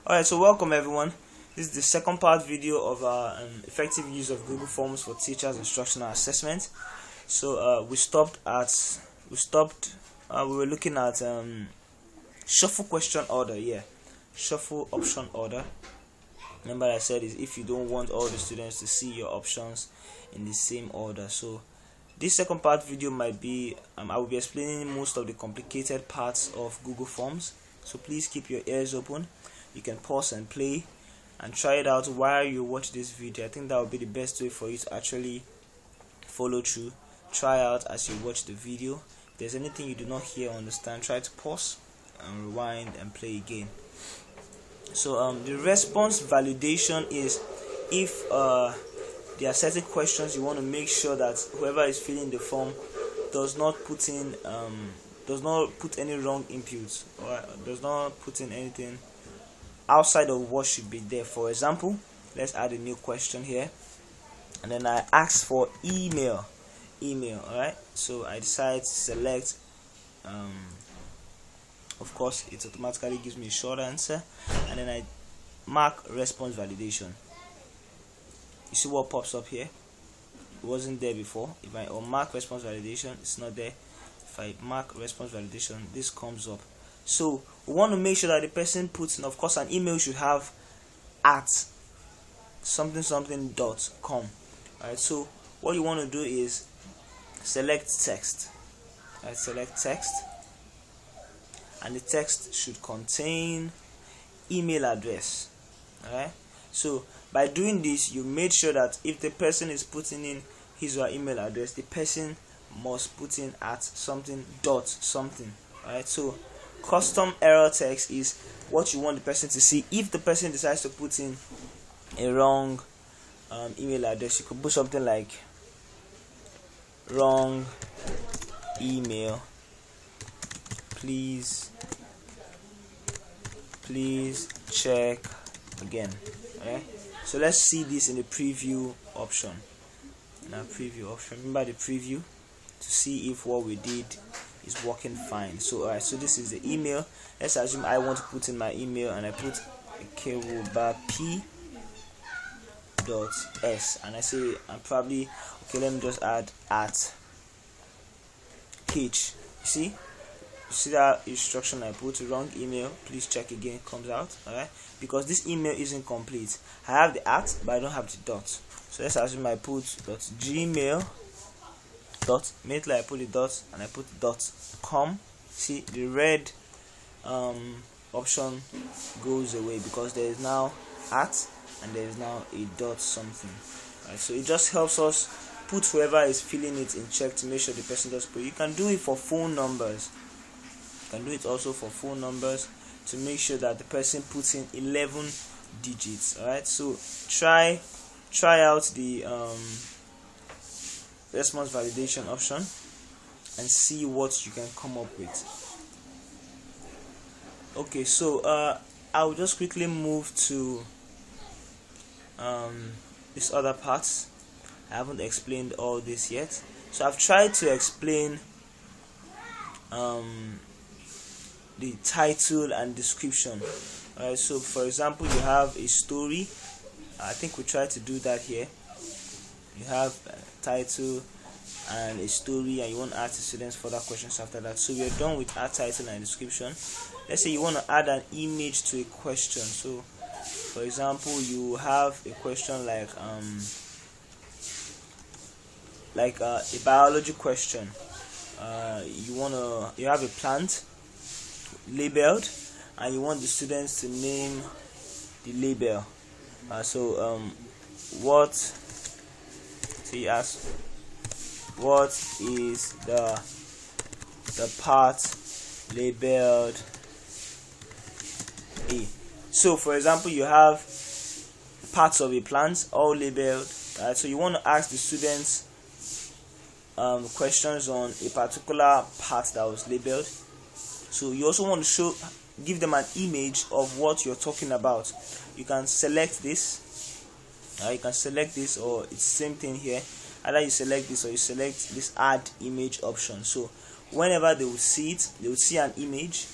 Alright, so welcome everyone. This is the second part video of our effective use of Google Forms for teachers' instructional assessment. So we were looking at shuffle question order. Shuffle option order. Remember I said is if you don't want all the students to see your options in the same order. So this second part video might be I will be explaining most of the complicated parts of Google Forms. So please keep your ears open. You can pause and play and try it out while you watch this video. I think that would be the best way for you to actually follow through. Try out as you watch the video. If there's anything you do not hear or understand, try to pause and rewind and play again. So the response validation is if there are certain questions you want to make sure that whoever is filling the form does not put any wrong inputs or does not put in anything outside of what should be there. For example, let's add a new question here, and then I ask for email. Alright, so I decide to select of course it automatically gives me a short answer, and then I mark response validation. You see what pops up here? It wasn't there before. If I unmark response validation, it's not there. If I mark response validation, this comes up. So we want to make sure that the person puts in, of course, an email should have at something.com. Alright, so what you want to do is select text. Alright, select text, and the text should contain email address. Alright, so by doing this, you made sure that if the person is putting in his or her email address, the person must put in at something. Alright, so custom error text is what you want the person to see. If the person decides to put in a wrong email address, you could put something like wrong email, please check again. Okay, so let's see this in the preview option. Remember the preview to see if what we did is working fine. So alright, so this is the email. Let's assume I want to put in my email, and I put p.s, and I say I'm probably okay. Let me just add at h. You see that instruction I put wrong email, please check again, comes out. Alright, because this email isn't complete. I have the at, but I don't have the dot. So let's assume I put .gmail. Immediately I put the dot and I put .com. See, the red option goes away because there is now at and there is now a dot something. Right, so it just helps us put whoever is filling it in check to make sure the person does put. You can do it for phone numbers. You can do it also for phone numbers to make sure that the person puts in 11 digits. Alright, so try out the response validation option and see what you can come up with. Okay, so I'll just quickly move to this other parts. I haven't explained all this yet, so I've tried to explain the title and description. Alright, so for example, you have a story. I think we tried to do that here. You have a title and a story, and you want to ask the students further questions after that. So we are done with our title and description. Let's say you want to add an image to a question. So for example, you have a question like a biology question. You have a plant labeled, and you want the students to name the label. So you ask, what is the part labeled A? So for example, you have parts of a plant all labeled. So you want to ask the students questions on a particular part that was labeled. So you also want to give them an image of what you're talking about. You can select this. You can select this, or it's the same thing here. Either you select this or you select this add image option. So whenever they will see it, they will see an image,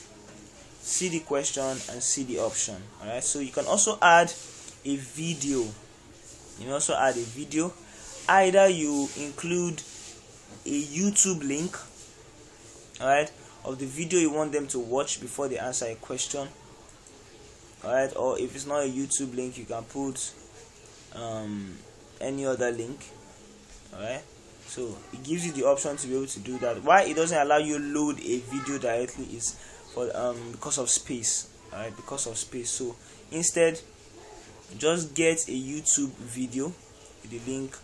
see the question and see the option. Alright, so you can also add a video. You can also add a video. Either you include a YouTube link, alright, of the video you want them to watch before they answer a question, alright, or if it's not a YouTube link, you can put any other link. Alright, so it gives you the option to be able to do that. Why it doesn't allow you load a video directly is for because of space. Alright, because of space. So instead, just get a YouTube video with the link,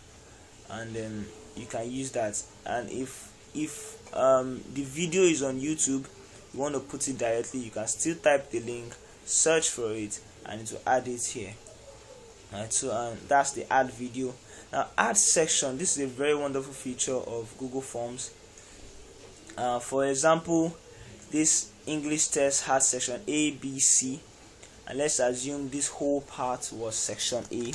and then you can use that. And if the video is on YouTube, you want to put it directly, you can still type the link, search for it, and it will add it here. Alright, so that's the add video. Now, add section. This is a very wonderful feature of Google Forms. For example, this English test had section A, B, C, and let's assume this whole part was section A.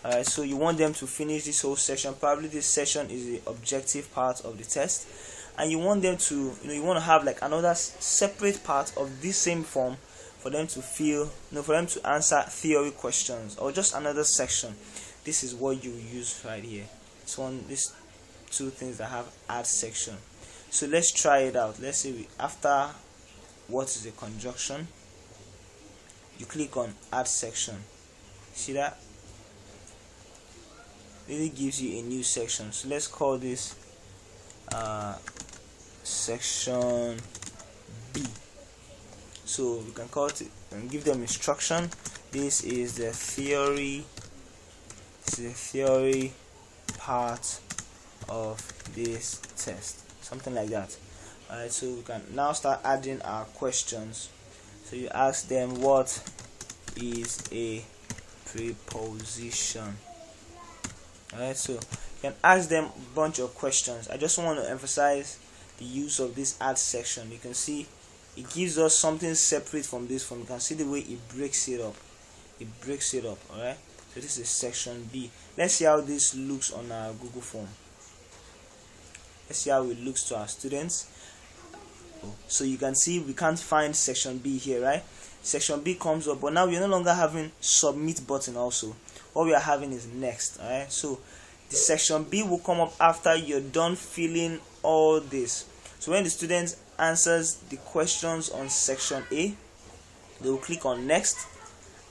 Alright, so you want them to finish this whole section. Probably this section is the objective part of the test, and you want them to, you want to have like another separate part of this same form for them to for them to answer theory questions, or just another section. This is what you use right here. These two things that have add section. So let's try it out. Let's say after what is a conjunction, you click on add section. See that? It gives you a new section. So let's call this section B. So we can call it and give them instruction. This is the theory. This is the theory part of this test. Something like that. Alright, so we can now start adding our questions. So you ask them, what is a preposition? Alright, so you can ask them a bunch of questions. I just want to emphasize the use of this add section. You can see it gives us something separate from this form. You can see the way it breaks it up. Alright, so this is section B. Let's see how this looks on our Google form. Let's see how it looks to our students. So you can see we can't find section B here, right? Section B comes up, but now we're no longer having submit button. Also, what we are having is next. Alright, so the section B will come up after you're done filling all this. So when the student answers the questions on section A, they will click on next,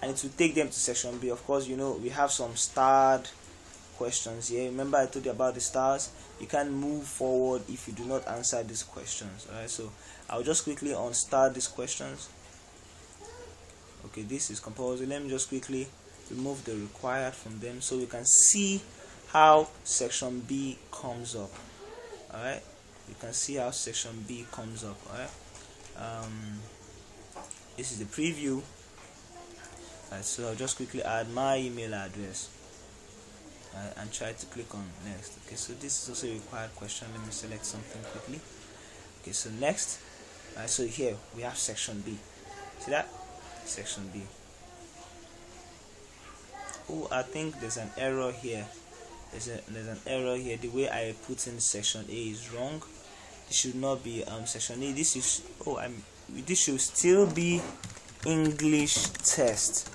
and it will take them to section B. Of course, we have some starred questions here. Remember I told you about the stars? You can't move forward if you do not answer these questions. Alright, so I'll just quickly unstar these questions. Okay, this is compulsory. Let me just quickly remove the required from them so we can see how section B comes up. Alright, you can see how section B comes up. Alright, this is the preview. Alright, so I'll just quickly add my email address and try to click on next. Okay, so this is also a required question. Let me select something quickly. Okay, so next. Alright, so here we have section B. See that? Section B. Oh, I think there's an error here. There's an error here. The way I put in section A is wrong. This should not be section A. This is this should still be English test.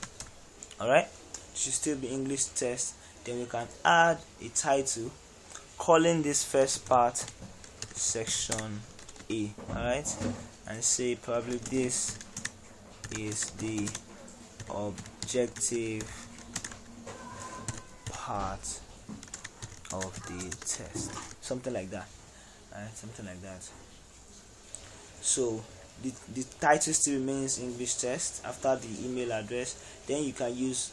Alright, it should still be English test. Then we can add a title calling this first part section A. Alright, and say probably this is the objective part of the test, something like that. Something like that. So the title still remains English test after the email address. Then you can use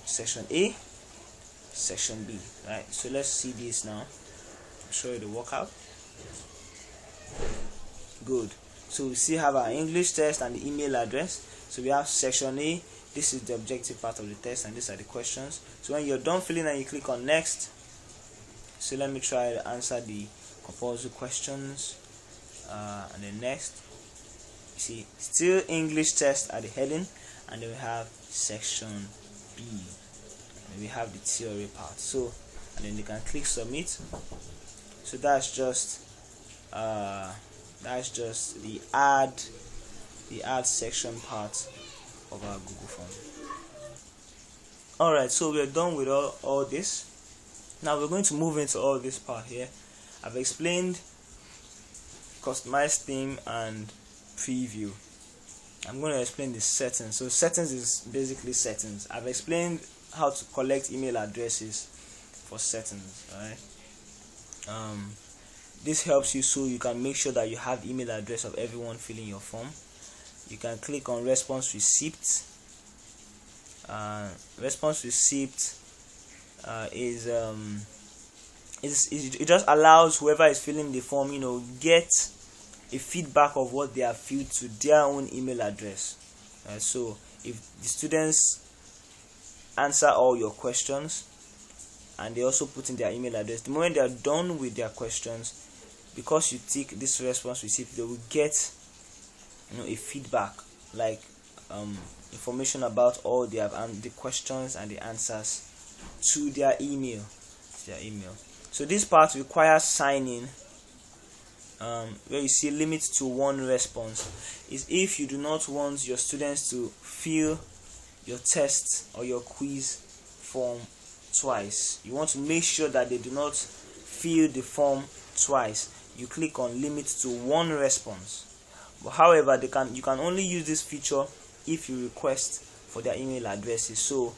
section A, section B. Right, so let's see this now. I'll show you the workout. Good. So we still have our English test and the email address. So we have section A. This is the objective part of the test, and these are the questions. So when you're done filling and you click on next, so let me try to answer the compulsory questions, and then next. You see, still English test at the heading, and then we have section B, and we have the theory part. So, and then you can click submit. So that's just That's just the add section part of our Google form. Alright, so we're done with all this. Now we're going to move into all this part here. I've explained customize theme and preview. I'm going to explain the settings. So settings is basically settings. I've explained how to collect email addresses for settings. Alright. This helps you so you can make sure that you have email address of everyone filling your form. You can click on response receipt. Response receipt it just allows whoever is filling the form, get a feedback of what they have filled to their own email address. So if the students answer all your questions and they also put in their email address, the moment they are done with their questions, because you tick this response receipt, they will get a feedback, like information about all the questions and the answers to their email. So this part requires signing. Where you see limit to one response is if you do not want your students to fill your test or your quiz form twice. You want to make sure that they do not fill the form twice. You click on limit to one response. But however, you can only use this feature if you request for their email addresses. So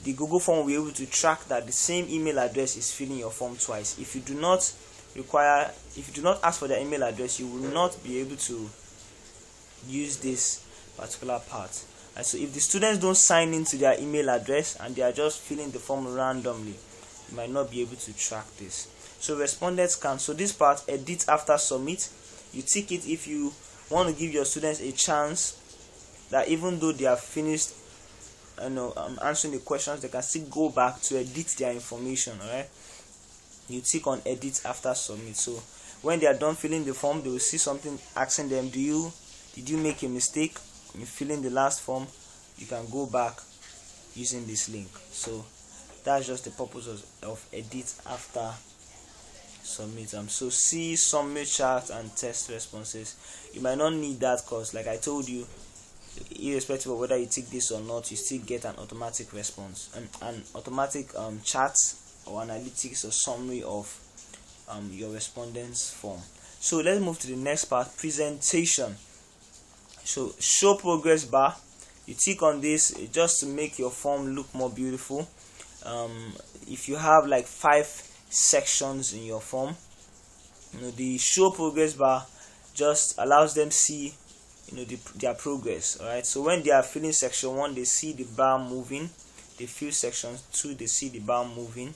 the Google form will be able to track that the same email address is filling your form twice. If you do not ask for their email address, you will not be able to use this particular part. And so if the students don't sign into their email address and they are just filling the form randomly, you might not be able to track this. So respondents can, so this part, edit after submit, you tick it if you want to give your students a chance that even though they have finished answering the questions, they can still go back to edit their information. Alright, you tick on edit after submit. So when they are done filling the form, they will see something asking them, did you make a mistake in filling the last form? You can go back using this link. So that's just the purpose of edit after submit. So see summary chart and test responses. You might not need that because, like I told you, irrespective of whether you tick this or not, you still get an automatic response, an automatic chart or analytics or summary of your respondents form. So let's move to the next part, presentation. So show progress bar, you tick on this just to make your form look more beautiful. If you have like 5 sections in your form, the show progress bar just allows them see their progress. Alright, so when they are filling section 1, they see the bar moving. They fill section 2, they see the bar moving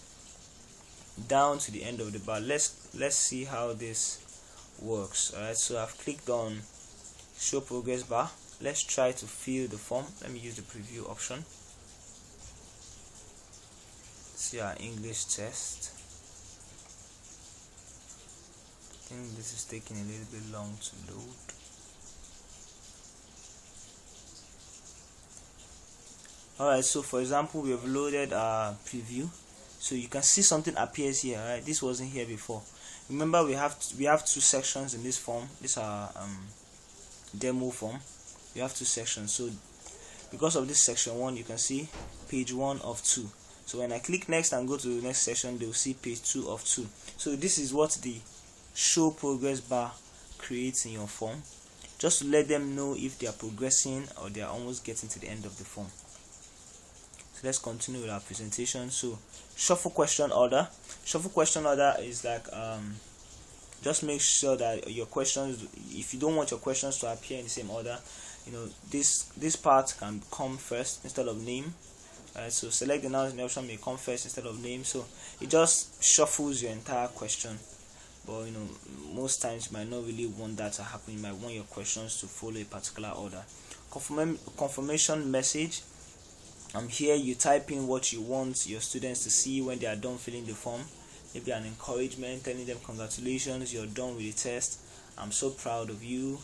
down to the end of the bar. Let's see how this works. Alright, so I've clicked on show progress bar. Let's try to fill the form. Let me use the preview option. See our English test. I think this is taking a little bit long to load. Alright, so for example, we have loaded our preview, so you can see something appears here. Alright, this wasn't here before. Remember, we have 2 sections in this form. This is our demo form. We have 2 sections, so because of this section 1, you can see page 1 of 2. So when I click next and go to the next section, they will see page 2 of 2. So this is what the show progress bar creates in your form, just to let them know if they are progressing or they are almost getting to the end of the form. So let's continue with our presentation. So shuffle question order. Shuffle question order is like just make sure that your questions, if you don't want your questions to appear in the same order, this part can come first instead of name. So select the nouns in the option may come first instead of name. So it just shuffles your entire question. But most times you might not really want that to happen. You might want your questions to follow a particular order. Confirmation message. Here you type in what you want your students to see when they are done filling the form. Maybe an encouragement, telling them congratulations, you're done with the test, I'm so proud of you.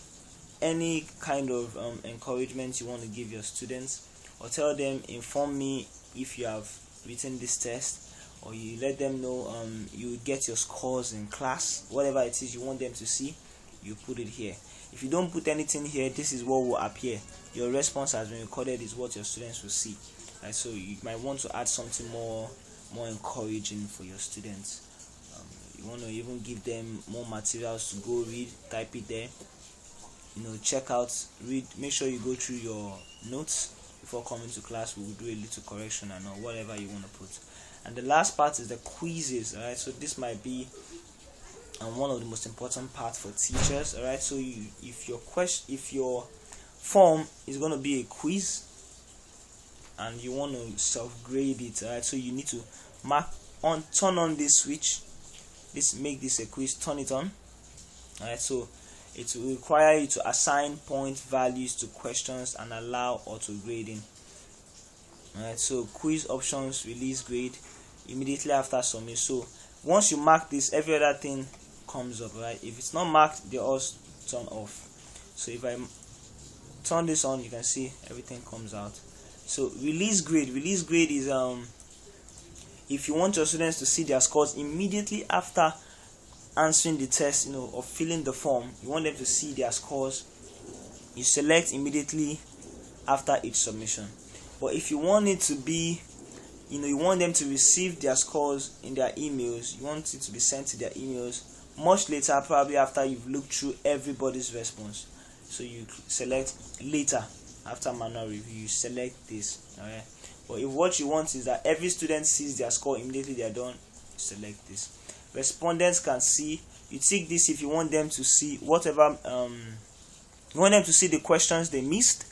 Any kind of encouragement you want to give your students, or tell them, inform me if you have written this test, or you let them know you get your scores in class, whatever it is you want them to see. you put it here. If you don't put anything here, this is what will appear. Your response has been recorded is what your students will see. Right, so you might want to add something more encouraging for your students. You want to even give them more materials to go read, type it there, check out, read, make sure you go through your notes before coming to class. We will do a little correction and whatever you want to put. And the last part is the quizzes. Alright, so this might be one of the most important parts for teachers. Alright, so if your form is going to be a quiz and you want to self-grade it, alright, so you need to turn on this switch, make this a quiz, turn it on. Alright, so it will require you to assign point values to questions and allow auto grading. Alright, so quiz options, release grade immediately after submit. So once you mark this, every other thing comes up. Right, if it's not marked, they all turn off. So if I turn this on, you can see everything comes out. So release grade is if you want your students to see their scores immediately after answering the test, or filling the form, you want them to see their scores, you select immediately after each submission. But if you want it to be, you want them to receive their scores in their emails, you want it to be sent to their emails much later, probably after you've looked through everybody's response. So you select later after manual review, you select this. Alright. But if what you want is that every student sees their score immediately they are done, select this. Respondents can see, you tick this if you want them to see whatever you want them to see the questions they missed,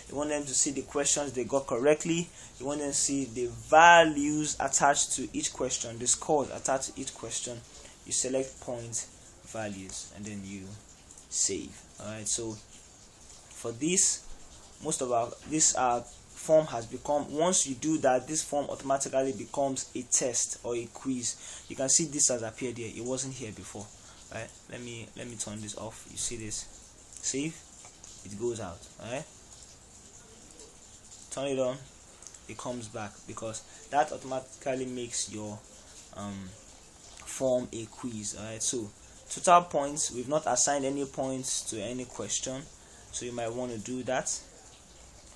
you want them to see the questions they got correctly, you want them to see the values attached to each question, the scores attached to each question. You select point values and then you save. Alright, so for this, most of this form has become, once you do that, this form automatically becomes a test or a quiz. You can see this has appeared here, it wasn't here before. Right, let me turn this off. You see this, save, it goes out. Alright, turn it on, it comes back, because that automatically makes your form a quiz. Alright, so total points, we've not assigned any points to any question, so you might want to do that.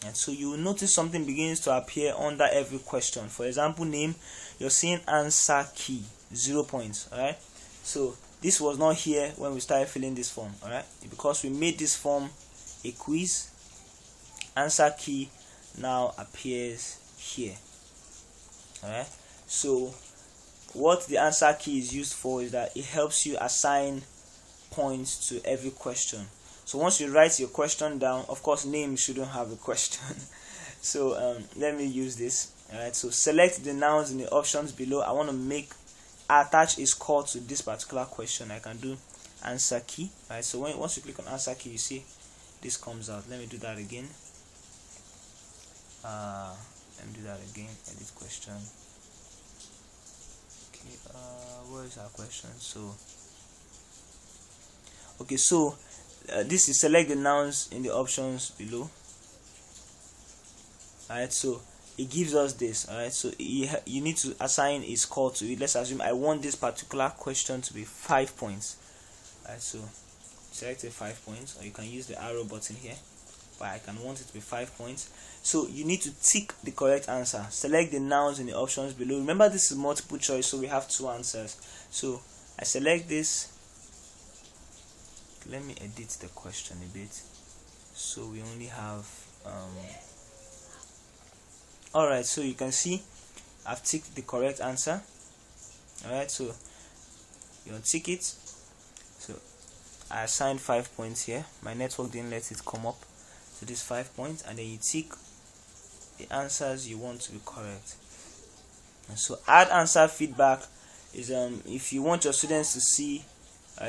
And so you will notice something begins to appear under every question. For example, name, you're seeing answer key, 0 points. Alright, so this was not here when we started filling this form. Alright, because we made this form a quiz, answer key now appears here. Alright, so what the answer key is used for is that it helps you assign points to every question. So once you write your question down, of course name shouldn't have a question. So let me use this. Alright, so select the nouns in the options below. I want to attach a score to this particular question. I can do answer key. Alright, so once you click on answer key, you see this comes out. Let me do that again. Edit question. Okay, where is our question? So okay, so this is select the nouns in the options below. Alright, so it gives us this. Alright, so you need to assign a score to it. Let's assume I want this particular question to be 5 points. Alright, so select a 5 points, or you can use the arrow button here, but I can want it to be 5 points. So you need to tick the correct answer. Select the nouns in the options below. Remember, this is multiple choice, so we have 2 answers. So I select this. Let me edit the question a bit, so we only have alright, so you can see I've ticked the correct answer. Alright, so you untick it. So I assigned 5 points here. My network didn't let it come up, so this 5 points, and then you tick the answers you want to be correct. And so add answer feedback is if you want your students to see.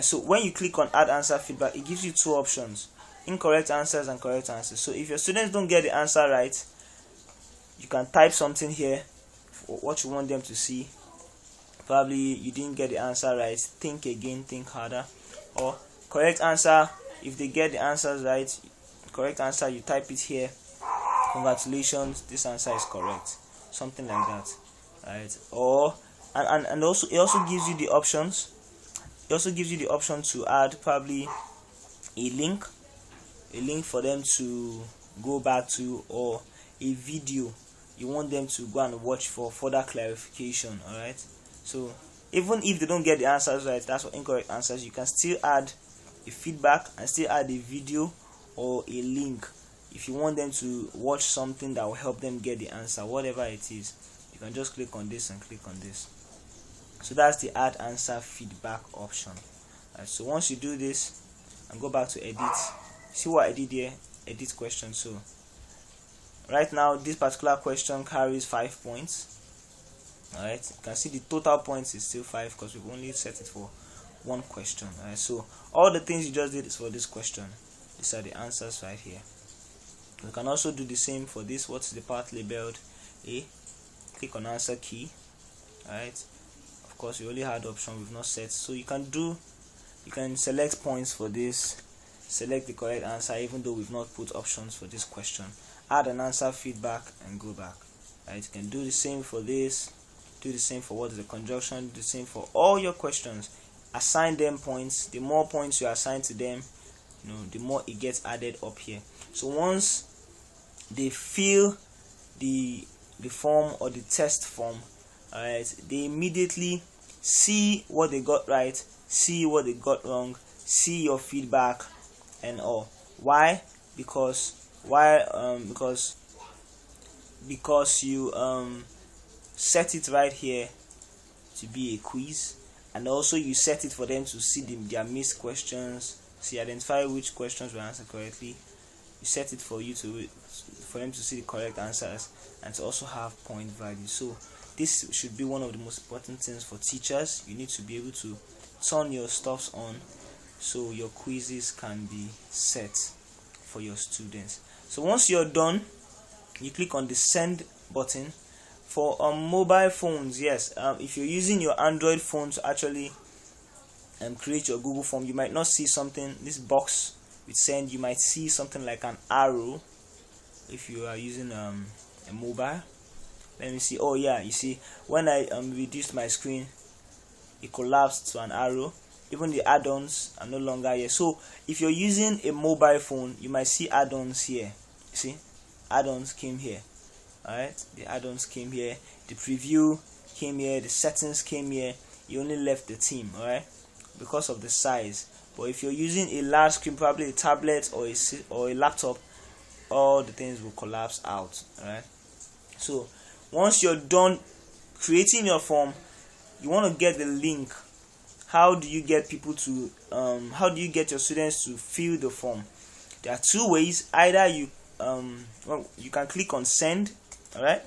So when you click on add answer feedback, it gives you 2 options: incorrect answers and correct answers. So if your students don't get the answer right, you can type something here for what you want them to see. Probably you didn't get the answer right, think again, think harder. Or correct answer, if they get the answers right, correct answer, you type it here, congratulations, this answer is correct, something like that. Right? Or and also it also gives you the options. It also gives you the option to add probably a link for them to go back to, or a video you want them to go and watch for further clarification. All right, so even if they don't get the answers right, that's what incorrect answers, you can still add a feedback and still add a video or a link if you want them to watch something that will help them get the answer, whatever it is. You can just click on this and click on this. So that's the add answer feedback option. Right, so once you do this and go back to edit, see what I did here, edit question. So right now this particular question carries 5 points. Alright, you can see the total points is still 5 because we've only set it for one question. Alright, so all the things you just did is for this question. These are the answers right here. You can also do the same for this. What's the part labeled A? Click on answer key. Alright, of course we only had option, we've not set, so you can select points for this, select the correct answer even though we've not put options for this question, add an answer feedback and go back. Right, you can do the same for this, do the same for what is the conjunction, do the same for all your questions, assign them points. The more points you assign to them, the more it gets added up here. So once they fill the form or the test form, alright, they immediately see what they got right, see what they got wrong, see your feedback and all. Why? Because you set it right here to be a quiz, and also you set it for them to see their missed questions, see, identify which questions were answered correctly. You set it for them to see the correct answers and to also have point value. So this should be one of the most important things for teachers. You need to be able to turn your stuffs on so your quizzes can be set for your students. So once you're done, you click on the send button. For mobile phones, yes, if you're using your Android phone to actually create your Google form, you might not see something, this box with send, you might see something like an arrow if you are using a mobile. Let me see. Oh yeah, you see when I reduced my screen, it collapsed to an arrow. Even the add-ons are no longer here. So if you're using a mobile phone, you might see add-ons here. You see, add-ons came here. Alright, the add-ons came here, the preview came here, the settings came here. You only left the theme, alright, because of the size. But if you're using a large screen, probably a tablet or a laptop, all the things will collapse out. Alright, so once you're done creating your form, you want to get the link. How do you get people to how do you get your students to fill the form? There are two ways. Either you you can click on send, all right,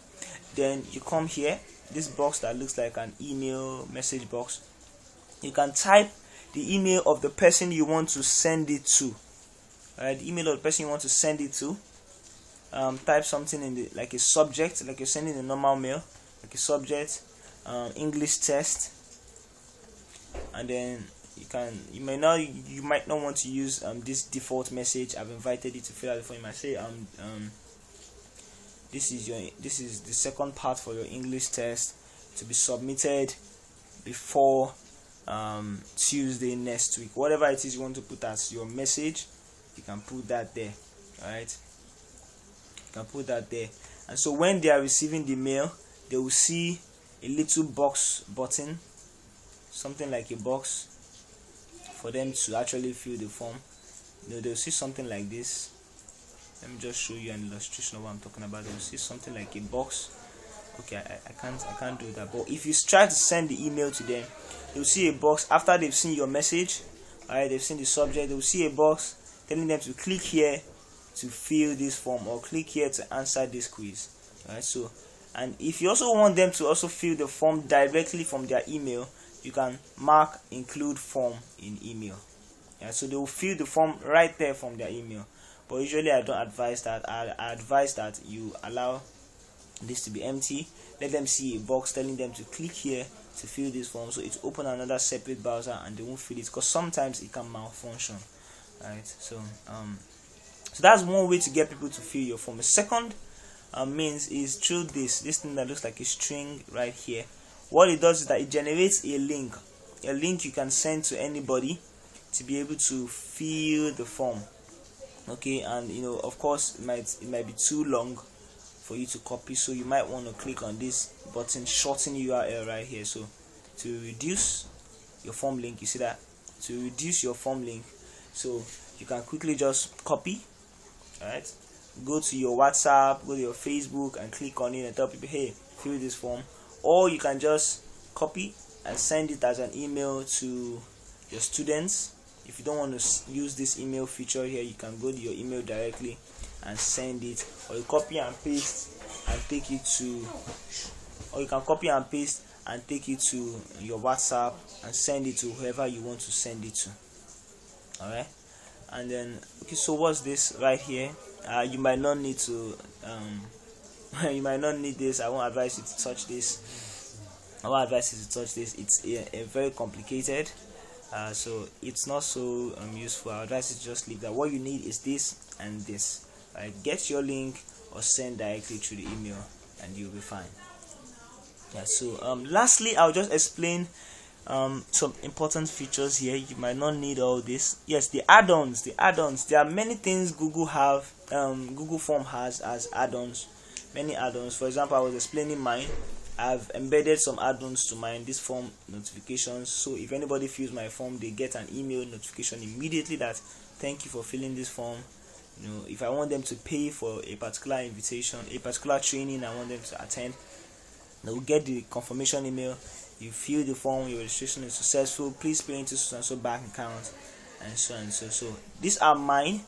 then you come here, this box that looks like an email message box. You can type the email of the person you want to send it to. All right, the email of the person you want to send it to. Type something in the, like a subject, like you're sending a normal mail, like a subject, English test, and then you might not want to use this default message. I've invited you to fill out the form. You might say this is the second part for your English test to be submitted before Tuesday next week. Whatever it is you want to put as your message, you can put that there. Alright, you can put that there, and so when they are receiving the mail, they will see a little box button, something like a box for them to actually fill the form. They'll see something like this. Let me just show you an illustration of what I'm talking about. They'll see something like a box. Okay, I can't do that. But if you try to send the email to them, they'll see a box after they've seen your message. Alright, they've seen the subject. They'll see a box telling them to click here to fill this form, or click here to answer this quiz. Alright, so, and if you also want them to also fill the form directly from their email, you can mark include form in email. Yeah, so they will fill the form right there from their email. But usually I don't advise that. I advise that you allow this to be empty. Let them see a box telling them to click here to fill this form, so it's open another separate browser and they won't fill it, because sometimes it can malfunction. Right, so that's one way to get people to fill your form. The second means is through this thing that looks like a string right here. What it does is that it generates a link you can send to anybody. to be able to fill the form. Okay, and of course it might be too long for you to copy, so you might want to click on this button, shorten URL right here. So to reduce your form link, you see that, to reduce your form link, so you can quickly just copy. All right, go to your WhatsApp, go to your Facebook, and click on it and tell people, hey, fill this form. Or you can just copy and send it as an email to your students. If you don't want to use this email feature here, you can go to your email directly and send it, or you copy and paste and take it to, or you can copy and paste and take it to your WhatsApp and send it to whoever you want to send it to. All right, and then okay, so what's this right here? You might not need to you might not need this. I won't advise you to touch this. It's a very complicated, so it's not so useful. I advise you to just leave that. What you need is this and this. Right, get your link or send directly through the email and you'll be fine. Yeah, so lastly, I'll just explain some important features here. You might not need all this. Yes, the add-ons. There are many things Google Form has as add-ons. Many add-ons. For example, I was explaining mine. I've embedded some add-ons to mine, these form notifications. So if anybody fills my form, they get an email notification immediately that thank you for filling this form. If I want them to pay for a particular invitation, a particular training I want them to attend, they will get the confirmation email. You fill the form, your registration is successful, please pay into so and so bank account, and so and so. So these are mine.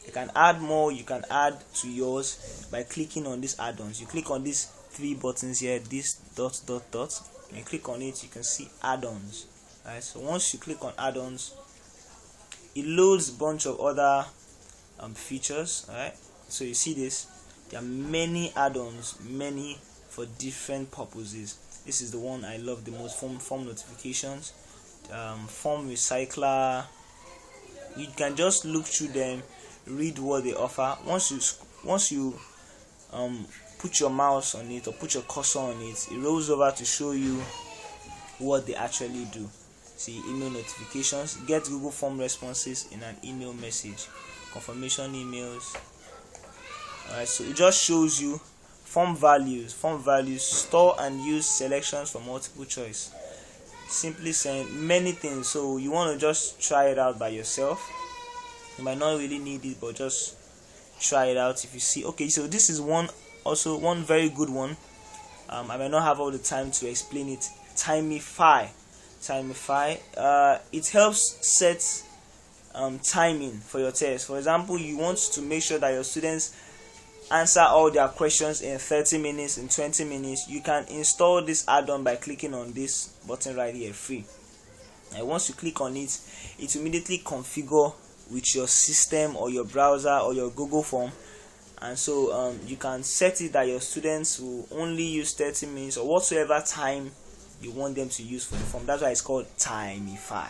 You can add more, you can add to yours by clicking on these add-ons. You click on these 3 buttons here, this dot dot dot, and you click on it, you can see add-ons. Right, so once you click on add-ons, it loads a bunch of other features. All right, so you see this, there are many add-ons, many for different purposes. This is the one I love the most, form notifications, form recycler. You can just look through them, read what they offer. Once you put your mouse on it or put your cursor on it, it rolls over to show you what they actually do. See, email notifications, get Google Form responses in an email message, confirmation emails. Alright, so it just shows you form values, store and use selections for multiple choice. Simply saying many things. So you want to just try it out by yourself. You might not really need it, but just try it out. If you see, okay, so this is one very good one. I might not have all the time to explain it. Timify. It helps set timing for your test. For example, you want to make sure that your students answer all their questions in 30 minutes, in 20 minutes. You can install this add-on by clicking on this button right here, free. And once you click on it, it immediately configure with your system or your browser or your Google Form. And so you can set it that your students will only use 30 minutes or whatsoever time you want them to use for the form. That's why it's called Timify.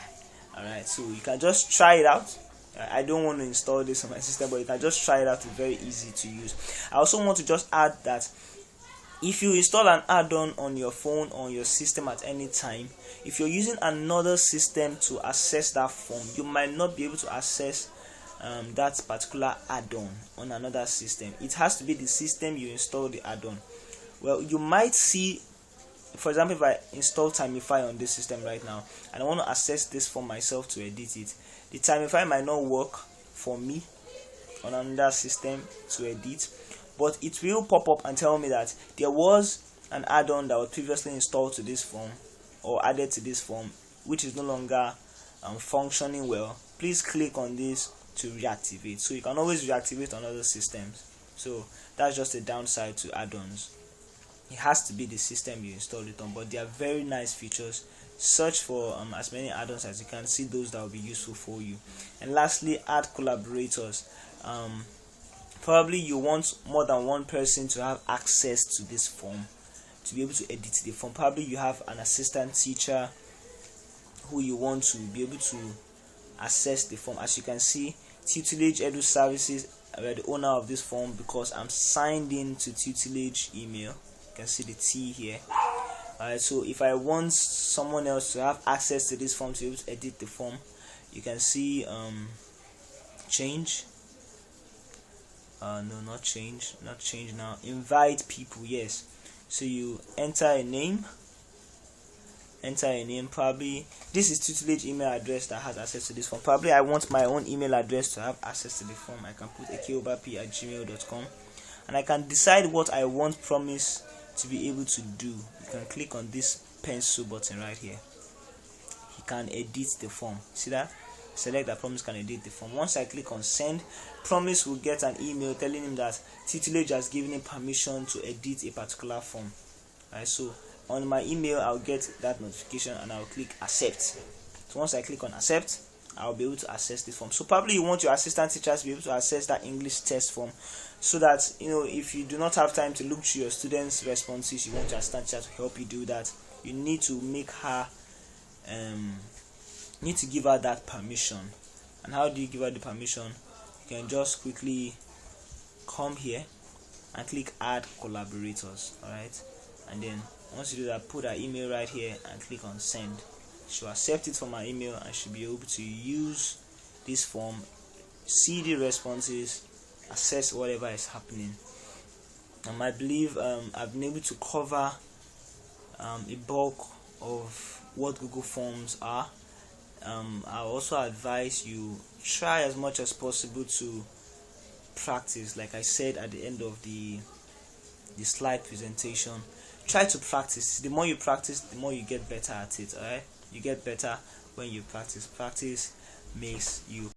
Alright, so you can just try it out. I don't want to install this on my system, but you can just try it out. It's very easy to use. I also want to just add that if you install an add-on on your phone or your system at any time, if you're using another system to access that form, you might not be able to access that particular add-on on another system. It has to be the system you install the add-on. Well, you might see, for example, if I install Timify on this system right now and I want to access this form myself to edit it, the Timify might not work for me on another system to edit, but it will pop up and tell me that there was an add-on that was previously installed to this form or added to this form which is no longer functioning well. Please click on this to reactivate. So you can always reactivate on other systems. So that's just a downside to add-ons. It has to be the system you install it on, but they are very nice features. Search for as many add-ons as you can, see those that will be useful for you. And lastly, add collaborators. Probably you want more than one person to have access to this form, to be able to edit the form. Probably you have an assistant teacher who you want to be able to access the form. As you can see, Tutelage Edu Services are the owner of this form because I'm signed in to Tutelage email. You can see the T here. Alright, so if I want someone else to have access to this form to be able to edit the form, you can see change. No, not change now. Invite people, yes. So you enter a name. Probably this is tutelage email address that has access to this form. Probably I want my own email address to have access to the form. I can put akeobap@gmail.com, and I can decide what I want Promise to be able to do. You can click on this pencil button right here. He can edit the form. See that? Select that Promise can edit the form. Once I click on send, Promise will get an email telling him that tutelage has given him permission to edit a particular form. Alright, so on my email I'll get that notification and I'll click accept. So once I click on accept, I'll be able to access the form. So probably you want your assistant teachers to be able to access that English test form, so that if you do not have time to look through your students' responses, you want your assistant teacher to help you do that. You need to make her need to give her that permission. And how do you give her the permission? You can just quickly come here and click add collaborators. Alright, and then once you do that, put her email right here and click on send. She'll accept it from my email and she'll be able to use this form, see the responses, assess whatever is happening. And I believe I've been able to cover a bulk of what Google Forms are. I also advise you try as much as possible to practice. Like I said at the end of the slide presentation, try to practice. The more you practice, the more you get better at it. Alright, you get better when you practice. Practice makes you